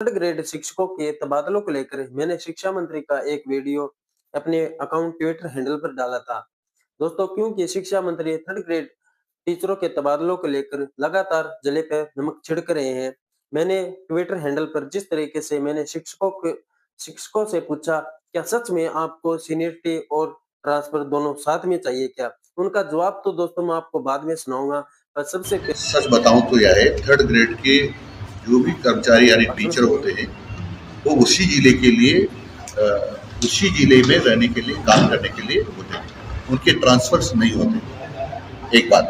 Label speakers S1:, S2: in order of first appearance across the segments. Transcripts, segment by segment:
S1: Third grade शिक्षकों के तबादलों को लेकर मैंने शिक्षा मंत्री का एक वीडियो अपने अकाउंट ट्विटर हैंडल पर डाला था। दोस्तों, क्योंकि शिक्षा मंत्री थर्ड ग्रेड टीचरों के तबादलों को लेकर लगातार जले पर नमक छिड़क रहे हैं। मैंने ट्विटर हैंडल पर जिस तरीके से मैंने शिक्षकों से पूछा, क्या सच में आपको सीनियरिटी और ट्रांसफर दोनों साथ में चाहिए क्या? उनका जवाब तो दोस्तों मैं आपको बाद में सुनाऊंगा, पर सबसे
S2: सच बताऊं तो यह है, थर्ड ग्रेड के जो भी कर्मचारी यानी टीचर होते हैं वो उसी जिले के लिए उसी जिले में रहने के लिए, काम करने के लिए होते हैं, उनके ट्रांसफर्स नहीं होते। एक बात।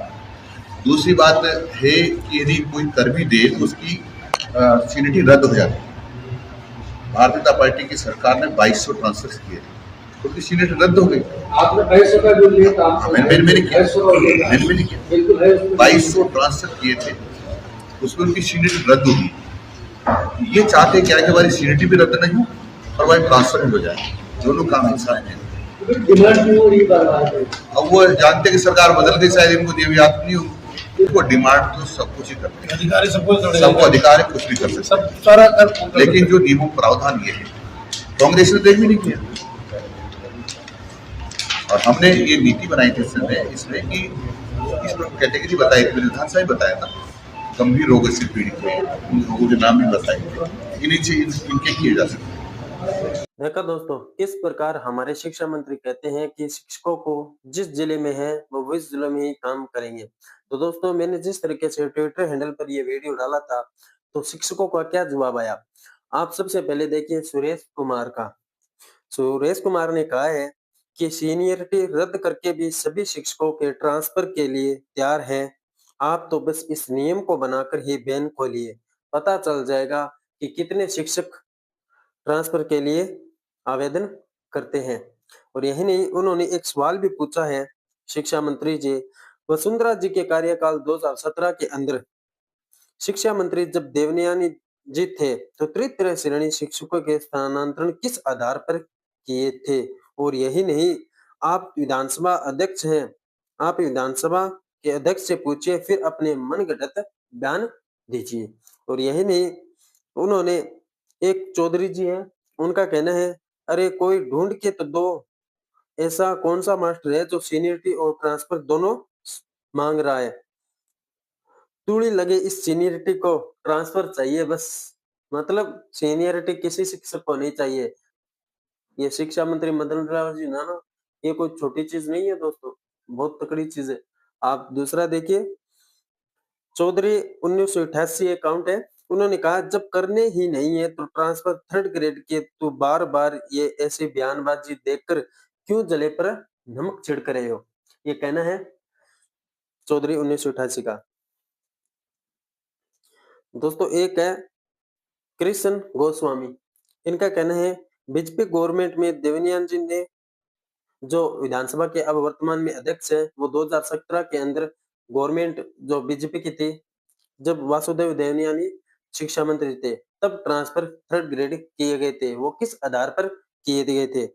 S2: दूसरी बात है कि यदि कोई कर भी दे तो उसकी सीनियरिटी रद्द हो जाती है। भारतीय जनता पार्टी की सरकार ने 2200 ट्रांसफर किए थे, तो उसकी सीनियरिटी रद्द हो गई।
S3: आपने 2200 का जो लिया था,
S2: मैंने किया 2200 ट्रांसफर किए थे, उसमें उनकी सीनियरिटी रद्द होगी। ये चाहते क्या कि हमारी सीनियरिटी भी रद्द नहीं हो और हमारी ट्रांसफर भी हो जाए, दोनों काम एक साथ हैं। अब वो जानते कि सरकार बदल गई, शायद इनको ये याद नहीं होगी। वो डिमांड तो सब कुछ ही करते हैं, अधिकारी सबको अधिकार है, कुछ भी कर सकते, लेकिन जो नियमों प्रावधान ये है कांग्रेस ने देख भी नहीं किया। और हमने ये नीति बनाई थी इसमें कि इस कैटेगरी बताई थी, मैंने विधानसभा में बताया था, गंभीर रोगों से पीड़ित है, उन रोगों के नाम भी बताए थे, इनके किए जा सकते हैं।
S1: देखा दोस्तों, किस प्रकार हमारे शिक्षा मंत्री कहते हैं कि शिक्षकों को जिस जिले में है वो उस जिले में ही काम करेंगे। तो दोस्तों, मैंने जिस तरीके से ट्विटर हैंडल पर ये वीडियो डाला था, तो शिक्षकों का क्या जवाब आया, आप सबसे पहले देखिए सुरेश कुमार का। सुरेश कुमार ने कहा है कि सीनियरिटी रद्द करके भी सभी शिक्षकों के ट्रांसफर के लिए तैयार हैं। आप तो बस इस नियम को बनाकर ही बैन खोलिए, पता चल जाएगा कि कितने शिक्षक ट्रांसफर के लिए आवेदन करते हैं। और यही नहीं, उन्होंने एक सवाल भी पूछा है शिक्षा मंत्री जी, वसुंधरा जी के कार्यकाल 2017 के अंदर शिक्षा मंत्री जब देवयानी जी थे तो तृतीय श्रेणी शिक्षकों के स्थानांतरण किस आधार पर किए थे? और यही नहीं, आप विधानसभा अध्यक्ष हैं, आप विधानसभा के अध्यक्ष से पूछिए, फिर अपने मनगढ़ंत बयान दीजिए। और यही नहीं, उन्होंने एक चौधरी जी हैं, उनका कहना है, अरे कोई ढूंढ के तो दो, ऐसा कौन सा मास्टर है जो सीनियरिटी और ट्रांसफर दोनों मांग रहा है? तूड़ी लगे इस सीनियरिटी को, ट्रांसफर चाहिए बस। मतलब सीनियरिटी किसी शिक्षक को नहीं चाहिए। ये शिक्षा मंत्री मदन लाल जी नाना, ये कोई छोटी चीज नहीं है दोस्तों, बहुत तकड़ी चीज है। आप दूसरा देखिए, चौधरी 1988 अकाउंट है, उन्होंने कहा जब करने ही नहीं है तो ट्रांसफर थर्ड ग्रेड के, तो बार बार ये ऐसी बयानबाजी देखकर क्यों जले पर नमक छिड़क रहे हो? ये कहना है चौधरी 1988 का। दोस्तों, एक है कृष्ण गोस्वामी, इनका कहना है बीजेपी गवर्नमेंट में देवयानी जी ने, जो विधानसभा के अब वर्तमान में अध्यक्ष है, वो 2017 के अंदर गवर्नमेंट जो बीजेपी की थी, जब वासुदेव देवयानी शिक्षा मंत्री थे, तब ट्रांसफर थर्ड ग्रेड किए गए थे। वो किस आधार पर किए गए थे?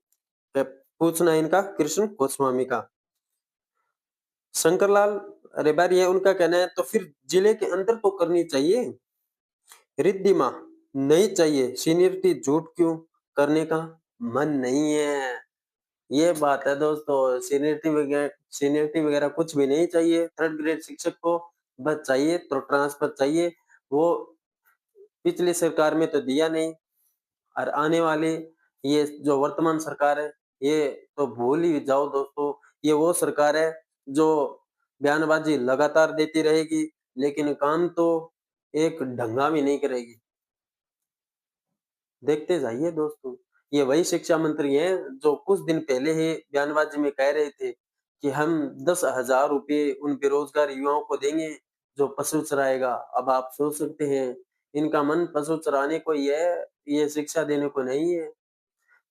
S1: पूछना इनका कृष्ण गोस्वामी का। शंकरलाल रेबारी है, उनका कहना है तो फिर जिले के अंदर तो करनी चाहिए, रिद्धिमा नहीं चाहिए, सीनियरिटी झूठ क्यों करने का मन नहीं है। ये बात है दोस्तों, सीनियरिटी वगैरह कुछ भी नहीं चाहिए थर्ड ग्रेड शिक्षक को, बस चाहिए तो ट्रांसफर चाहिए। वो पिछली सरकार में तो दिया नहीं, और आने वाली ये जो वर्तमान सरकार है, ये तो भूल ही जाओ दोस्तों। ये वो सरकार है जो बयानबाजी लगातार देती रहेगी, लेकिन काम तो एक ढंगा भी नहीं करेगी। देखते जाइए दोस्तों, ये वही शिक्षा मंत्री हैं जो कुछ दिन पहले ही बयानबाजी में कह रहे थे कि हम 10,000 रुपये उन बेरोजगार युवाओं को देंगे जो पशु चराएगा। अब आप सोच सकते हैं, इनका मन पशु चराने को ही है, ये शिक्षा देने को नहीं है।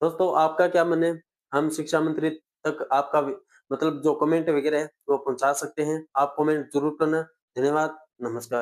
S1: दोस्तों, आपका क्या मन है? हम शिक्षा मंत्री तक आपका मतलब जो कमेंट वगैरह है वो पहुंचा सकते हैं, आप कमेंट जरूर करना। धन्यवाद, नमस्कार।